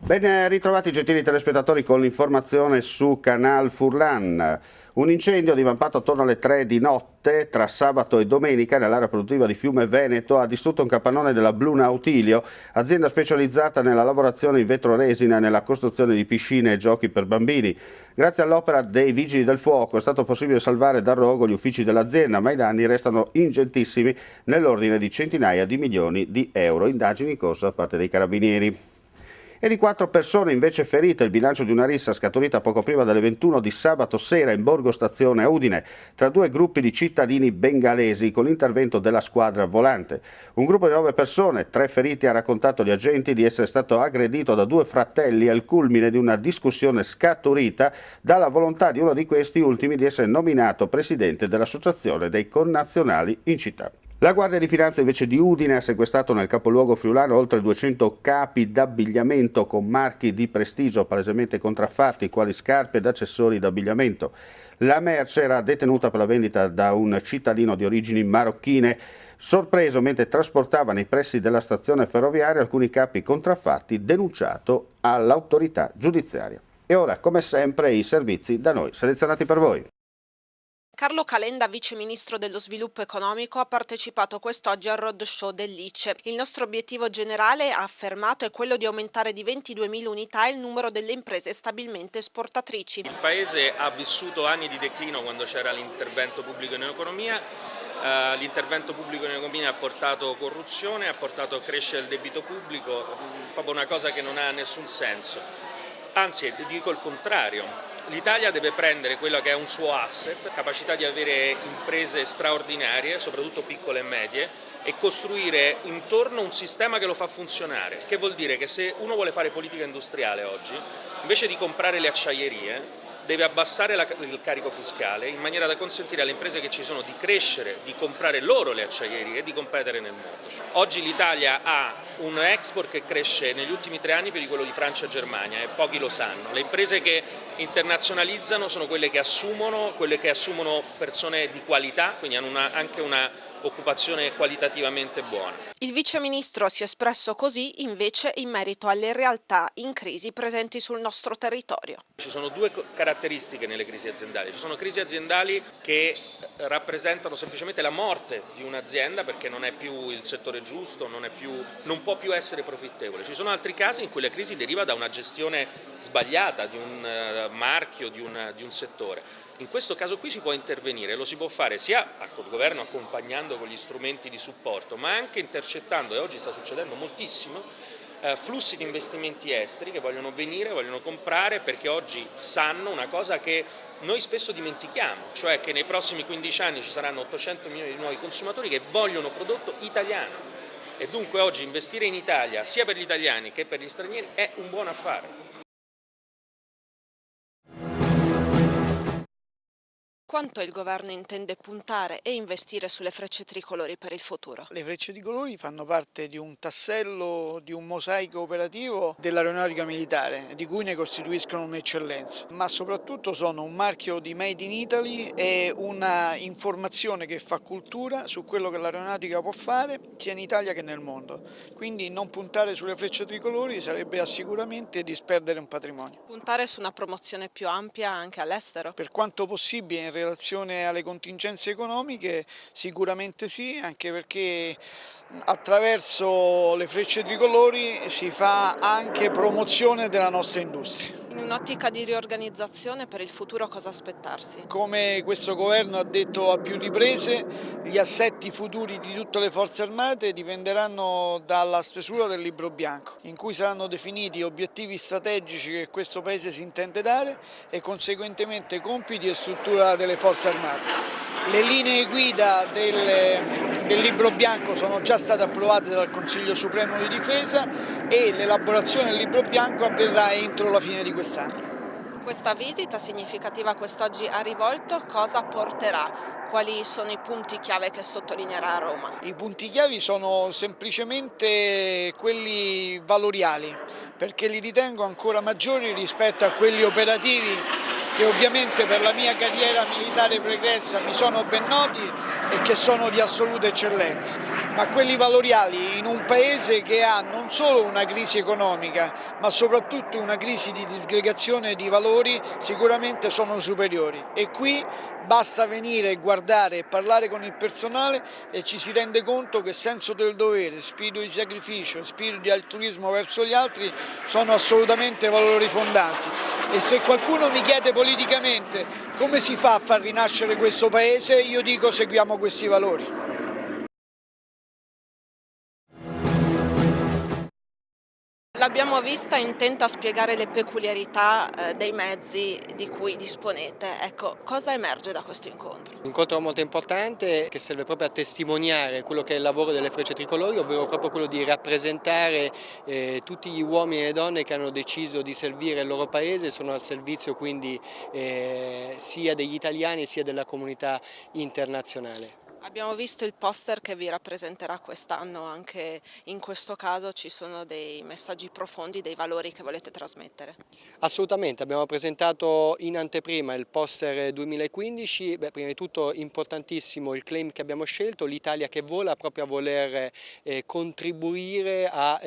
Ben ritrovati gentili telespettatori con l'informazione su Canal Furlan. Un incendio divampato attorno alle 3 di notte tra sabato e domenica nell'area produttiva di Fiume Veneto ha distrutto un capannone della Blu Nautilio, azienda specializzata nella lavorazione in vetroresina e nella costruzione di piscine e giochi per bambini. Grazie all'opera dei Vigili del Fuoco è stato possibile salvare dal rogo gli uffici dell'azienda, ma i danni restano ingentissimi nell'ordine di centinaia di milioni di euro. Indagini in corso da parte dei carabinieri. E di 4 persone invece ferite il bilancio di una rissa scaturita poco prima delle 21 di sabato sera in Borgo Stazione a Udine tra due gruppi di cittadini bengalesi con l'intervento della squadra volante. Un gruppo di 9 persone, 3 feriti, ha raccontato agli agenti di essere stato aggredito da 2 fratelli al culmine di una discussione scaturita dalla volontà di uno di questi ultimi di essere nominato presidente dell'associazione dei connazionali in città. La Guardia di Finanza invece di Udine ha sequestrato nel capoluogo friulano oltre 200 capi d'abbigliamento con marchi di prestigio palesemente contraffatti, quali scarpe ed accessori d'abbigliamento. La merce era detenuta per la vendita da un cittadino di origini marocchine. Sorpreso mentre trasportava nei pressi della stazione ferroviaria alcuni capi contraffatti, denunciato all'autorità giudiziaria. E ora, come sempre, i servizi da noi selezionati per voi. Carlo Calenda, vice ministro dello sviluppo economico, ha partecipato quest'oggi al roadshow dell'ICE. Il nostro obiettivo generale, ha affermato, è quello di aumentare di 22.000 unità il numero delle imprese stabilmente esportatrici. Il Paese ha vissuto anni di declino quando c'era l'intervento pubblico in economia. L'intervento pubblico in economia ha portato corruzione, ha portato a crescere il debito pubblico, proprio una cosa che non ha nessun senso. Anzi, dico il contrario. L'Italia deve prendere quello che è un suo asset, capacità di avere imprese straordinarie, soprattutto piccole e medie, e costruire intorno un sistema che lo fa funzionare. Che vuol dire che se uno vuole fare politica industriale oggi, invece di comprare le acciaierie, deve abbassare il carico fiscale in maniera da consentire alle imprese che ci sono di crescere, di comprare loro le acciaierie e di competere nel mondo. Oggi l'Italia ha un export che cresce negli ultimi 3 anni più di quello di Francia e Germania e pochi lo sanno. Le imprese che internazionalizzano sono quelle che assumono persone di qualità, quindi hanno anche una occupazione qualitativamente buona. Il vice ministro si è espresso così invece in merito alle realtà in crisi presenti sul nostro territorio. Ci sono 2 caratteristiche nelle crisi aziendali. Ci sono crisi aziendali che rappresentano semplicemente la morte di un'azienda perché non è più il settore giusto, non può più essere profittevole. Ci sono altri casi in cui la crisi deriva da una gestione sbagliata di un marchio, di un settore. In questo caso qui si può intervenire, lo si può fare sia col governo accompagnando con gli strumenti di supporto, ma anche intercettando, e oggi sta succedendo moltissimo, flussi di investimenti esteri che vogliono venire, vogliono comprare perché oggi sanno una cosa che noi spesso dimentichiamo, cioè che nei prossimi 15 anni ci saranno 800 milioni di nuovi consumatori che vogliono prodotto italiano e dunque oggi investire in Italia sia per gli italiani che per gli stranieri è un buon affare. Quanto il governo intende puntare e investire sulle frecce tricolori per il futuro? Le frecce tricolori fanno parte di un tassello, di un mosaico operativo dell'aeronautica militare, di cui ne costituiscono un'eccellenza, ma soprattutto sono un marchio di Made in Italy e una informazione che fa cultura su quello che l'aeronautica può fare sia in Italia che nel mondo. Quindi non puntare sulle frecce tricolori sarebbe sicuramente disperdere un patrimonio. Puntare su una promozione più ampia anche all'estero? Per quanto possibile in relazione alle contingenze economiche sicuramente sì, anche perché attraverso le frecce tricolori si fa anche promozione della nostra industria. In un'ottica di riorganizzazione per il futuro cosa aspettarsi? Come questo governo ha detto a più riprese, gli assetti futuri di tutte le forze armate dipenderanno dalla stesura del libro bianco, in cui saranno definiti obiettivi strategici che questo Paese si intende dare e conseguentemente compiti e struttura delle forze armate. Le linee guida del libro bianco sono già state approvate dal Consiglio Supremo di Difesa e l'elaborazione del libro bianco avverrà entro la fine di quest'anno. Questa visita significativa quest'oggi a Rivolto cosa porterà? Quali sono i punti chiave che sottolineerà a Roma? I punti chiavi sono semplicemente quelli valoriali, perché li ritengo ancora maggiori rispetto a quelli operativi che ovviamente per la mia carriera militare pregressa mi sono ben noti e che sono di assoluta eccellenza, ma quelli valoriali in un paese che ha non solo una crisi economica ma soprattutto una crisi di disgregazione di valori sicuramente sono superiori, e qui basta venire e guardare e parlare con il personale e ci si rende conto che senso del dovere, spirito di sacrificio, spirito di altruismo verso gli altri sono assolutamente valori fondanti. E se qualcuno mi chiede politicamente come si fa a far rinascere questo paese, io dico: seguiamo questi valori. L'abbiamo vista intenta a spiegare le peculiarità dei mezzi di cui disponete. Ecco, cosa emerge da questo incontro? Un incontro molto importante che serve proprio a testimoniare quello che è il lavoro delle Frecce Tricolori, ovvero proprio quello di rappresentare tutti gli uomini e le donne che hanno deciso di servire il loro paese, sono al servizio quindi sia degli italiani sia della comunità internazionale. Abbiamo visto il poster che vi rappresenterà quest'anno, anche in questo caso ci sono dei messaggi profondi, dei valori che volete trasmettere. Assolutamente, abbiamo presentato in anteprima il poster 2015, prima di tutto importantissimo il claim che abbiamo scelto, l'Italia che vola, proprio a voler contribuire a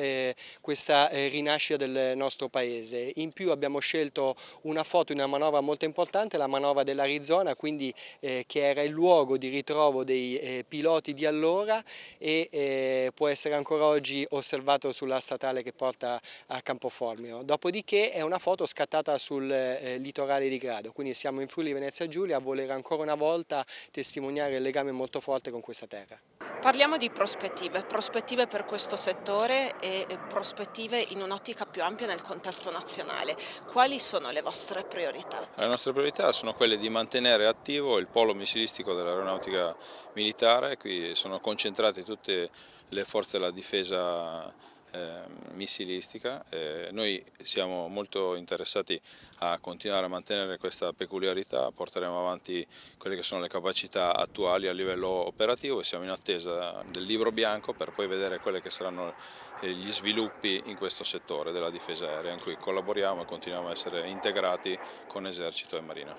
questa rinascita del nostro paese. In più abbiamo scelto una foto in una manovra molto importante, la manovra dell'Arizona, quindi che era il luogo di ritrovo dei piloti di allora e può essere ancora oggi osservato sulla statale che porta a Campoformio. Dopodiché è una foto scattata sul litorale di Grado, quindi siamo in Friuli Venezia Giulia a voler ancora una volta testimoniare il legame molto forte con questa terra. Parliamo di prospettive per questo settore e prospettive in un'ottica più ampia nel contesto nazionale. Quali sono le vostre priorità? Le nostre priorità sono quelle di mantenere attivo il polo missilistico dell'aeronautica militare, qui sono concentrate tutte le forze della difesa missilistica. Noi siamo molto interessati a continuare a mantenere questa peculiarità, porteremo avanti quelle che sono le capacità attuali a livello operativo e siamo in attesa del libro bianco per poi vedere quelli che saranno gli sviluppi in questo settore della difesa aerea in cui collaboriamo e continuiamo a essere integrati con Esercito e Marina.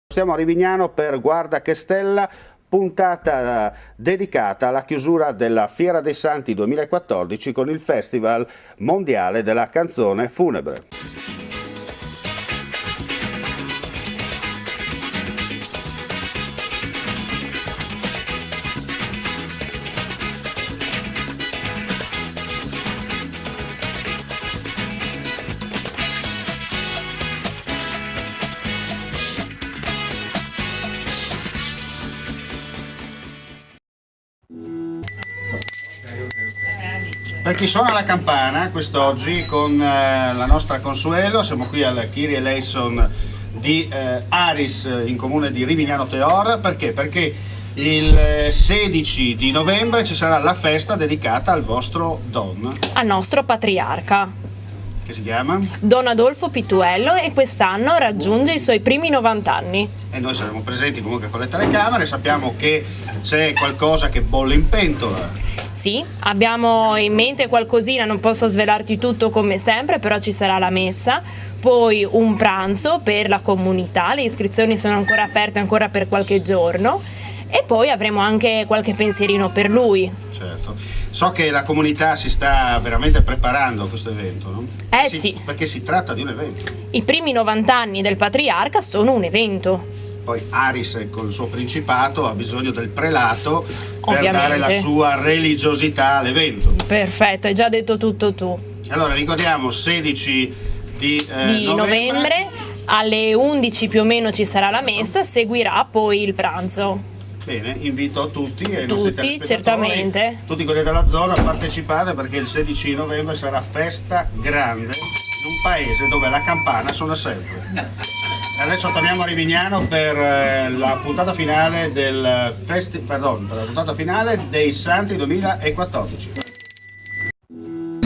Stiamo a Rivignano per Guarda che Stella, puntata dedicata alla chiusura della Fiera dei Santi 2014 con il Festival Mondiale della Canzone Funebre. Per chi suona la campana quest'oggi con la nostra Consuelo, siamo qui al Kyrie Eleison di Aris in comune di Rivignano Teor. Perché? Perché il 16 di novembre ci sarà la festa dedicata al vostro Don. Al nostro patriarca. Che si chiama? Don Adolfo Pittuello, e quest'anno raggiunge i suoi primi 90 anni. E noi saremo presenti comunque con le telecamere, sappiamo che c'è qualcosa che bolle in pentola. Sì, abbiamo in mente qualcosina, non posso svelarti tutto come sempre, però ci sarà la messa, poi un pranzo per la comunità, le iscrizioni sono ancora aperte ancora per qualche giorno, e poi avremo anche qualche pensierino per lui. Certo. So che la comunità si sta veramente preparando a questo evento, no? Sì. Perché si tratta di un evento. I primi 90 anni del patriarca sono un evento. Poi Aris col suo principato ha bisogno del prelato per Ovviamente dare la sua religiosità all'evento. Perfetto, hai già detto tutto tu. Allora ricordiamo 16 di novembre alle 11 più o meno ci sarà la messa, seguirà poi il pranzo. Bene, invito tutti e tutti, certamente. Tutti quelli della zona a partecipare, perché il 16 novembre sarà festa grande in un paese dove la campana suona sempre. Adesso torniamo a Rivignano per la puntata finale del per la puntata finale dei Santi 2014.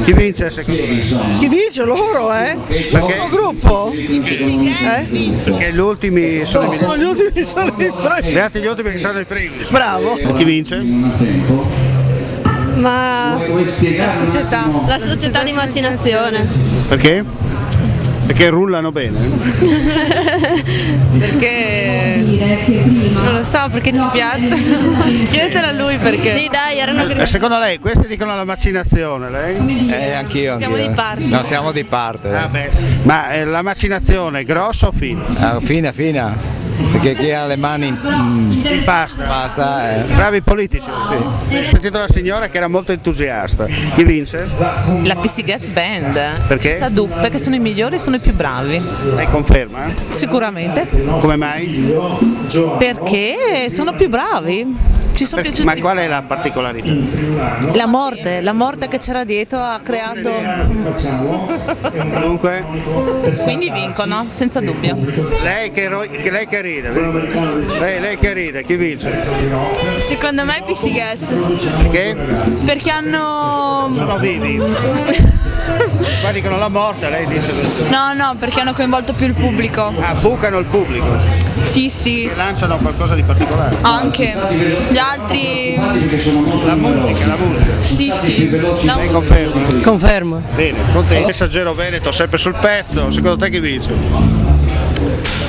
Chi vince secondo me? Chi vince? Loro, Perché? Il gruppo? Perché gli ultimi sono gli ultimi sono i primi. Beati gli ultimi che sono i primi. Bravo. Chi vince? Ma la società di macinazione. Perché? Perché rullano bene? Perché non lo so, perché ci piacciono. Chiedetelo a lui perché. Sì, dai, erano Secondo lei, questi dicono la vaccinazione, lei? Anch'io. Siamo di parte. No, siamo di parte. Ma la vaccinazione è grossa o fina? Fina. Perché chi ha le mani In pasta? pasta. Bravi politici? Sì. Ho sentito la signora che era molto entusiasta. Chi vince? La PC Gas Band. Perché? Senza dubbio, perché sono i migliori e sono i più bravi. Lei conferma? Sicuramente. Come mai? Perché sono più bravi. Ci sono piaciuti. Ma qual è la particolarità? la morte che c'era dietro ha creato. Dunque, Quindi vincono, senza dubbio. lei che ride, lei che ride, chi vince? Secondo me PC Gas. Perché? Perché hanno. Sono vivi. Qua dicono la morte, lei dice questo. No, perché hanno coinvolto più il pubblico. Ah, bucano il pubblico. Sì. E lanciano qualcosa di particolare. Anche. Gli altri. La musica. Sì. Lei conferma? Confermo. Bene, contento. Messaggero Veneto sempre sul pezzo, secondo te chi vince?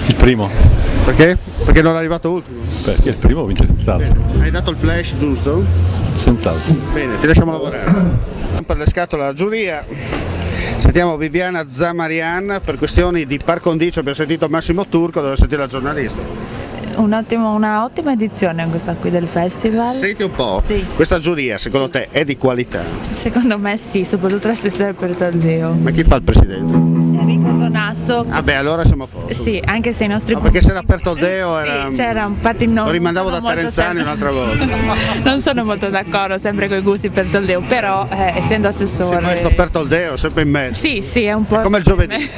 Il primo, Perché? Perché non è arrivato ultimo. perché il primo vince senz'altro. Hai dato il flash giusto? Senz'altro. Bene, ti lasciamo lavorare. Per le scatole alla giuria. Sentiamo Viviana Zamarian per questioni di par condicio, abbiamo sentito Massimo Turco, dove sentire la giornalista. Una ottima edizione questa qui del festival. Senti un po', Sì. questa giuria secondo te è di qualità? Secondo me sì, soprattutto la stessa per Taldeo. Ma chi fa il presidente? Enrico Donasso. Ah beh, allora siamo a posto. Sì, anche se i nostri Perché se era aperto il Deo era... Sì, c'era, infatti no. Lo rimandavo da Terenzani un'altra volta. Non sono molto d'accordo sempre con i gusti per Taldeo, però essendo assessore. Sì, ma sto aperto il Deo, sempre in mezzo. Sì, è un po'. Come il giovedì.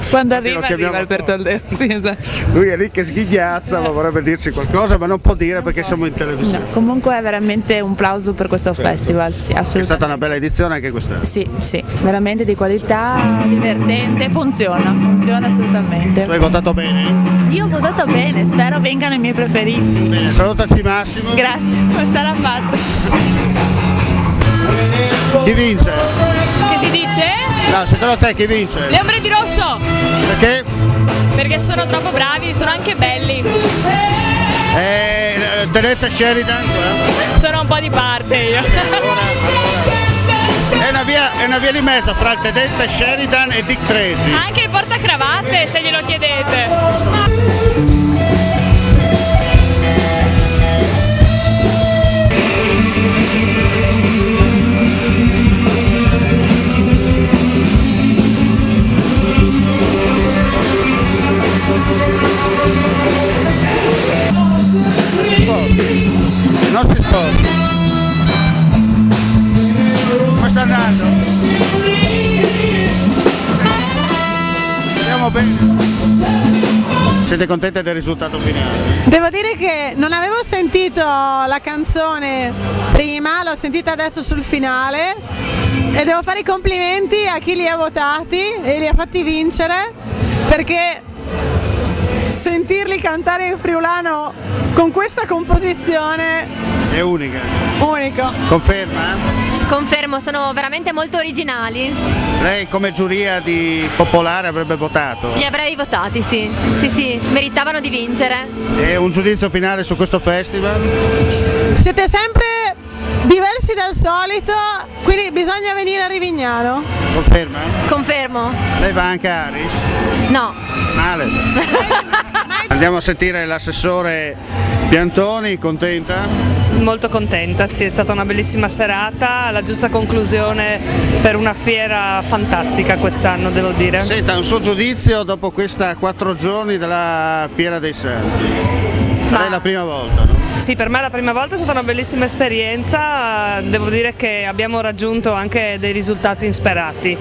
Quando Infatti lo arriva chiamiamo il Bertoldeo, sì, esatto. Lui è lì che sghignazza, ma vorrebbe dirci qualcosa, ma non può dire perché siamo in televisione. No, comunque è veramente un plauso per questo festival, sì, È assolutamente. stata una bella edizione anche quest'anno. Sì, veramente di qualità, divertente, funziona assolutamente. Tu hai votato bene? Io ho votato bene, spero vengano i miei preferiti. Bene, salutaci Massimo. Grazie, sarà fatto. Chi vince? Che si dice? No, secondo te chi vince? Le ombre di rosso! Perché? Perché sono troppo bravi, sono anche belli. Tenete Sheridan qua? Sono un po' di parte io. È una via di mezzo fra il tenente Sheridan e Dick Tracy. Anche il portacravatte, se glielo chiedete. Non si sposta. Come sta andando? Andiamo bene. Siete contenti del risultato finale? Devo dire che non avevo sentito la canzone prima, l'ho sentita adesso sul finale e devo fare i complimenti a chi li ha votati e li ha fatti vincere, perché sentirli cantare in friulano con questa composizione È unica. unico. Conferma? Confermo, sono veramente molto originali. Lei come giuria di popolare avrebbe votato? Li avrei votati, sì, meritavano di vincere. E un giudizio finale su questo festival? Siete sempre diversi dal solito, quindi bisogna venire a Rivignano. Conferma? Confermo. Lei va anche a Aris? No. Male. Andiamo a sentire l'assessore Piantoni, contenta? Molto contenta, sì, è stata una bellissima serata, la giusta conclusione per una fiera fantastica quest'anno, devo dire. Senta, un suo giudizio dopo questa 4 giorni della Fiera dei Santi. Per lei è la prima volta, no? Sì, per me la prima volta è stata una bellissima esperienza, devo dire che abbiamo raggiunto anche dei risultati insperati.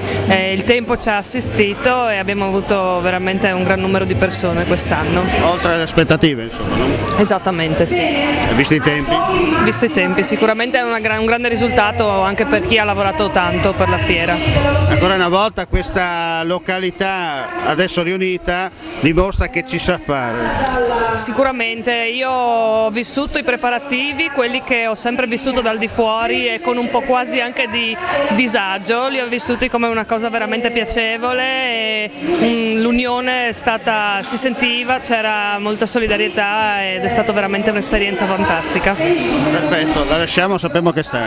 Il tempo ci ha assistito e abbiamo avuto veramente un gran numero di persone quest'anno. Oltre alle aspettative, insomma, no? Esattamente, sì. Visti i tempi? Visto i tempi, sicuramente è un grande risultato anche per chi ha lavorato tanto per la fiera. Ancora una volta questa località adesso riunita dimostra che ci sa fare. Sicuramente, io ho vissuto innanzitutto i preparativi, quelli che ho sempre vissuto dal di fuori e con un po' quasi anche di disagio, li ho vissuti come una cosa veramente piacevole e l'unione è stata, si sentiva, c'era molta solidarietà ed è stata veramente un'esperienza fantastica. Perfetto, la lasciamo, sappiamo che sta.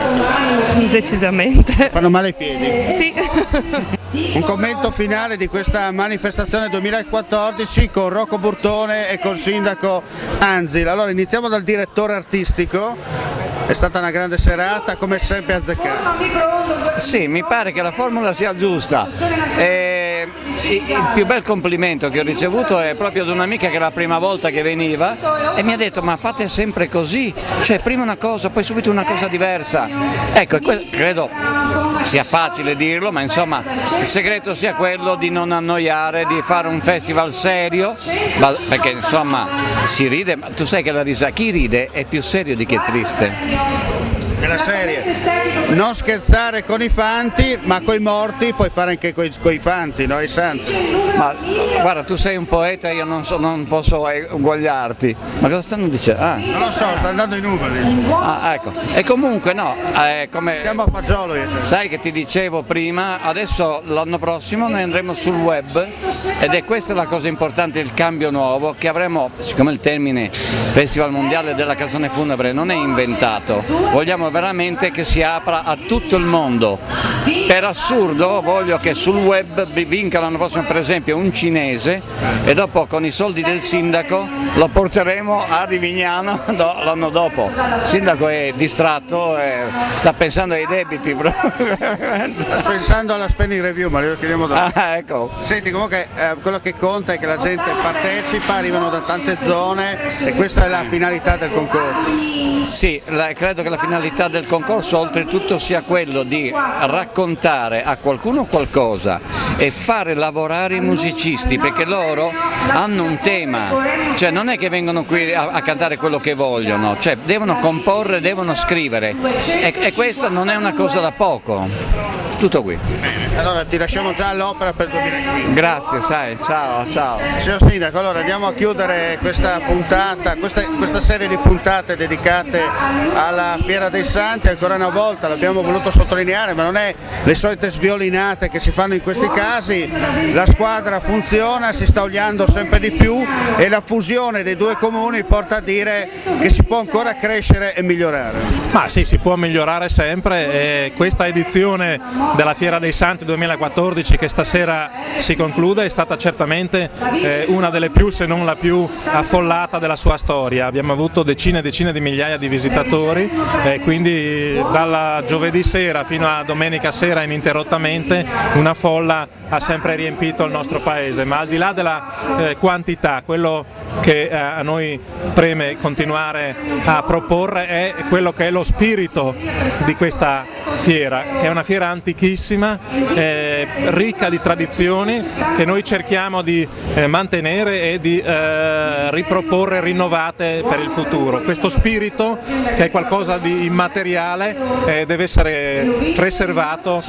Decisamente. Fanno male i piedi? Sì. Un commento finale di questa manifestazione 2014 con Rocco Burtone e col sindaco Anzil. Allora iniziamo dal direttore artistico, è stata una grande serata, come sempre azzeccato. Sì, mi pare che la formula sia giusta. Il più bel complimento che ho ricevuto è proprio da un'amica che è la prima volta che veniva e mi ha detto: ma fate sempre così, cioè prima una cosa, poi subito una cosa diversa. Ecco, credo sia facile dirlo, ma insomma il segreto sia quello di non annoiare, di fare un festival serio, perché insomma si ride, ma tu sai che chi ride è più serio di chi è triste. Della serie, non scherzare con i fanti, ma coi morti puoi fare anche coi fanti, no? I santi. Ma guarda, tu sei un poeta, io non posso uguagliarti. Ma cosa stanno dicendo? Ah. Non lo so, sta andando i numeri. Ah, ecco. E comunque no, come siamo a fagiolo io. Sai che ti dicevo prima, adesso l'anno prossimo noi andremo sul web ed è questa la cosa importante, il cambio nuovo che avremo, siccome il termine Festival Mondiale della Canzone Funebre non è inventato, vogliamo veramente che si apra a tutto il mondo. Per assurdo voglio che sul web vinca l'anno prossimo per esempio un cinese e dopo con i soldi del sindaco lo porteremo a Rivignano l'anno dopo. Il sindaco è distratto e sta pensando ai debiti. Sta pensando alla spending review, ma lo chiediamo dopo. Ah, ecco. Senti, comunque quello che conta è che la gente partecipa, arrivano da tante zone e questa è la finalità del concorso. Sì, credo che la finalità del concorso oltretutto sia quello di raccontare a qualcuno qualcosa e fare lavorare i musicisti, perché loro hanno un tema, cioè non è che vengono qui a cantare quello che vogliono, cioè devono comporre, devono scrivere e questa non è una cosa da poco. Tutto qui. Allora ti lasciamo già all'opera per 2015. Grazie, ciao. Signor Sindaco, allora andiamo a chiudere questa puntata, questa serie di puntate dedicate alla Fiera dei Santi. Ancora una volta l'abbiamo voluto sottolineare, ma non è le solite sviolinate che si fanno in questi casi. La squadra funziona, si sta oliando sempre di più e la fusione dei due comuni porta a dire che si può ancora crescere e migliorare. Ma sì, si può migliorare sempre. Questa edizione della Fiera dei Santi 2014 che stasera si conclude è stata certamente una delle più, se non la più affollata della sua storia. Abbiamo avuto decine e decine di migliaia di visitatori, quindi dalla giovedì sera fino a domenica sera ininterrottamente una folla ha sempre riempito il nostro paese, ma al di là della quantità, quello che a noi preme continuare a proporre è quello che è lo spirito di questa fiera, che è una fiera antichissima, ricca di tradizioni che noi cerchiamo di mantenere e di riproporre rinnovate per il futuro. Questo spirito, che è qualcosa di immateriale, deve essere preservato,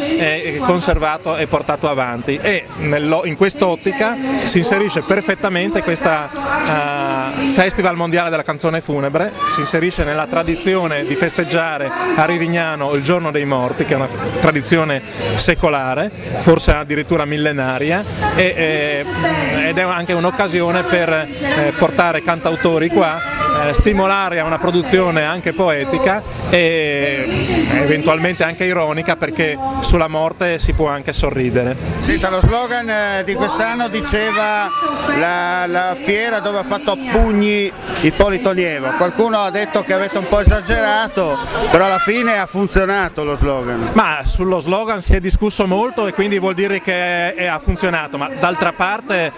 conservato e portato avanti, e in quest'ottica si inserisce perfettamente questa Festival Mondiale della Canzone Funebre, si inserisce nella tradizione di festeggiare a Rivignano il Giorno dei Morti, che è una tradizione secolare, forse addirittura millenaria, ed è anche un'occasione per portare cantautori qua, stimolare a una produzione anche poetica e eventualmente anche ironica, perché sulla morte si può anche sorridere. Senta, lo slogan di quest'anno diceva la fiera dove ha fatto a pugni Ippolito Nievo. Qualcuno ha detto che avete un po' esagerato, però alla fine ha funzionato lo slogan. Ma sullo slogan si è discusso molto e quindi vuol dire che ha funzionato, ma d'altra parte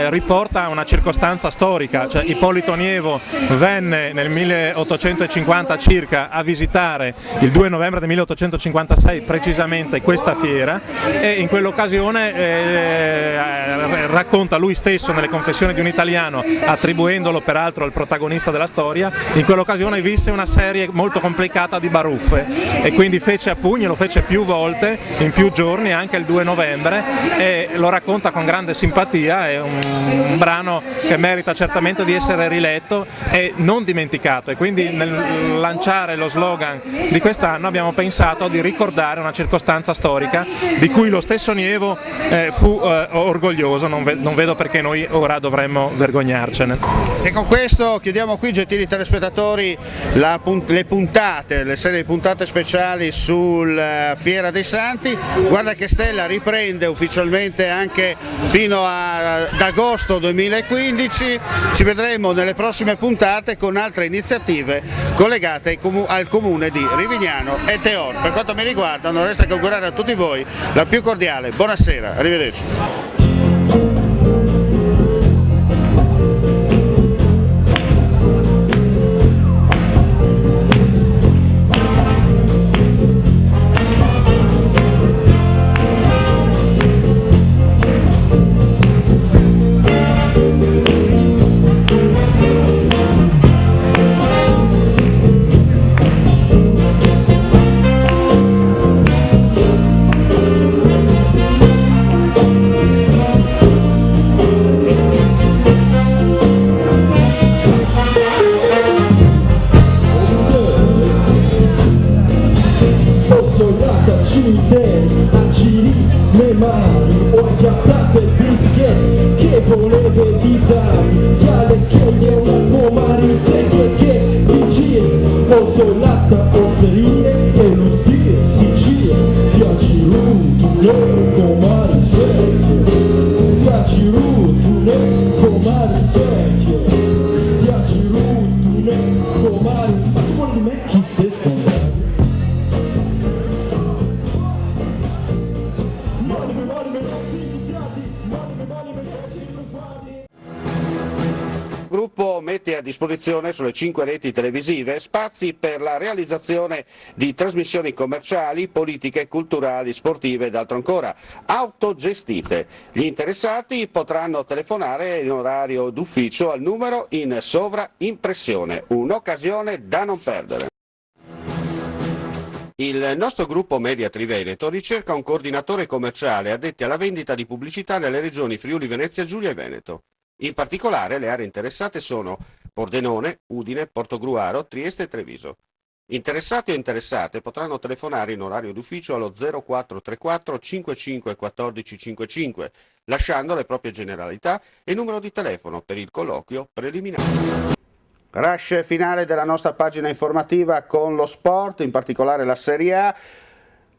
riporta una circostanza storica, cioè Ippolito Nievo venne nel 1850 circa a visitare il 2 novembre del 1856 precisamente questa fiera, e in quell'occasione racconta lui stesso nelle Confessioni di un italiano, attribuendolo peraltro al protagonista della storia, in quell'occasione visse una serie molto complicata di baruffe e quindi fece a pugni, lo fece più volte, in più giorni, anche il 2 novembre, e lo racconta con grande simpatia. È un brano che merita certamente di essere riletto e non dimenticato, e quindi nel lanciare lo slogan di quest'anno abbiamo pensato di ricordare una circostanza storica di cui lo stesso Nievo fu orgoglioso. Non vedo perché noi ora dovremmo vergognarcene. E con questo chiudiamo qui, gentili telespettatori, le serie di puntate speciali sul Fiera dei Santi. Guarda che Stella riprende ufficialmente anche fino ad agosto 2015, ci vedremo nelle prossime puntate con altre iniziative collegate al comune di Rivignano e Teor. Per quanto mi riguarda non resta che augurare a tutti voi la più cordiale buonasera, arrivederci. Le mani ho acchiattato il bischetto che voleva disare, chiave che gli è una comare secchia che dice ho solata osterie e lo stile Sicilia, piaci tu ne comare secchia, piaci tu ne comare secchia, piaci tu ne comare, ma tu vuoi di me chi stai sfondando? Il gruppo mette a disposizione sulle 5 reti televisive spazi per la realizzazione di trasmissioni commerciali, politiche, culturali, sportive ed altro ancora, autogestite. Gli interessati potranno telefonare in orario d'ufficio al numero in sovraimpressione, un'occasione da non perdere. Il nostro gruppo Media Triveneto ricerca un coordinatore commerciale addetti alla vendita di pubblicità nelle regioni Friuli, Venezia Giulia e Veneto. In particolare le aree interessate sono Pordenone, Udine, Portogruaro, Trieste e Treviso. Interessati o interessate potranno telefonare in orario d'ufficio allo 0434 55 14 55, lasciando le proprie generalità e numero di telefono per il colloquio preliminare. Rush finale della nostra pagina informativa con lo sport, in particolare la Serie A.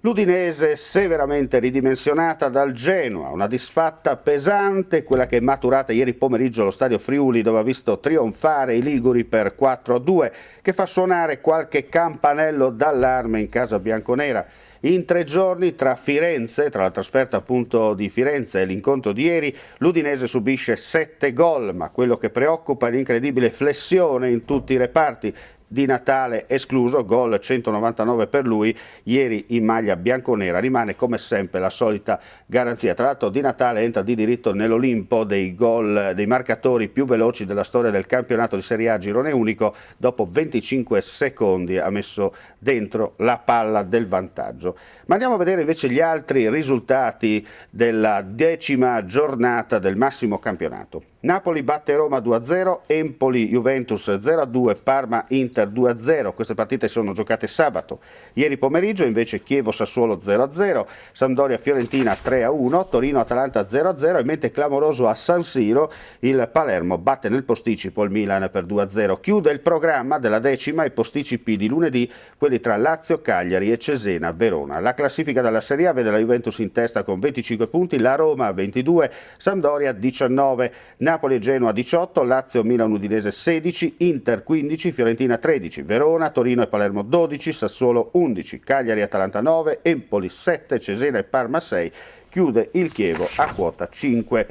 L'Udinese severamente ridimensionata dal Genoa, una disfatta pesante, quella che è maturata ieri pomeriggio allo Stadio Friuli, dove ha visto trionfare i liguri per 4-2, che fa suonare qualche campanello d'allarme in casa bianconera. In 3 giorni tra la trasferta appunto di Firenze e l'incontro di ieri, l'Udinese subisce 7 gol, ma quello che preoccupa è l'incredibile flessione in tutti i reparti. Di Natale escluso, gol 199 per lui, ieri in maglia bianconera, rimane come sempre la solita garanzia. Tra l'altro Di Natale entra di diritto nell'Olimpo dei gol, dei marcatori più veloci della storia del campionato di Serie A girone unico, dopo 25 secondi ha messo dentro la palla del vantaggio. Ma andiamo a vedere invece gli altri risultati della 10ª giornata del massimo campionato. Napoli batte Roma 2-0, Empoli Juventus 0-2, Parma Inter 2-0, queste partite sono giocate sabato. Ieri pomeriggio invece Chievo Sassuolo 0-0, Sampdoria Fiorentina 3-1, Torino Atalanta 0-0 e mentre clamoroso a San Siro il Palermo batte nel posticipo il Milan per 2-0. Chiude il programma della 10ª i posticipi di lunedì, quelli tra Lazio, Cagliari e Cesena Verona. La classifica della Serie A vede la Juventus in testa con 25 punti, la Roma 22, Sampdoria 19, Napoli e Genoa 18, Lazio Milan Udinese 16, Inter 15, Fiorentina 13, Verona, Torino e Palermo 12, Sassuolo 11, Cagliari e Atalanta 9, Empoli 7, Cesena e Parma 6, chiude il Chievo a quota 5.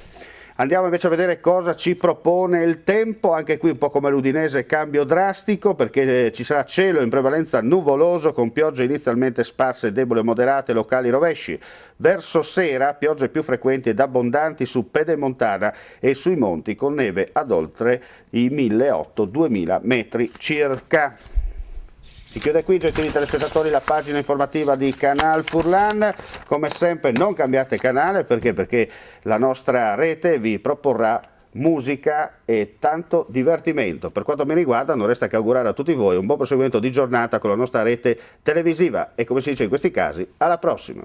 Andiamo invece a vedere cosa ci propone il tempo, anche qui un po' come l'Udinese cambio drastico perché ci sarà cielo in prevalenza nuvoloso con piogge inizialmente sparse, deboli e moderate, locali rovesci. Verso sera piogge più frequenti ed abbondanti su Pedemontana e sui monti con neve ad oltre i 1.800-2.000 metri circa. Si chiude qui, gentili telespettatori, la pagina informativa di Canal Furlan. Come sempre non cambiate canale, perché la nostra rete vi proporrà musica e tanto divertimento. Per quanto mi riguarda non resta che augurare a tutti voi un buon proseguimento di giornata con la nostra rete televisiva e, come si dice in questi casi, alla prossima.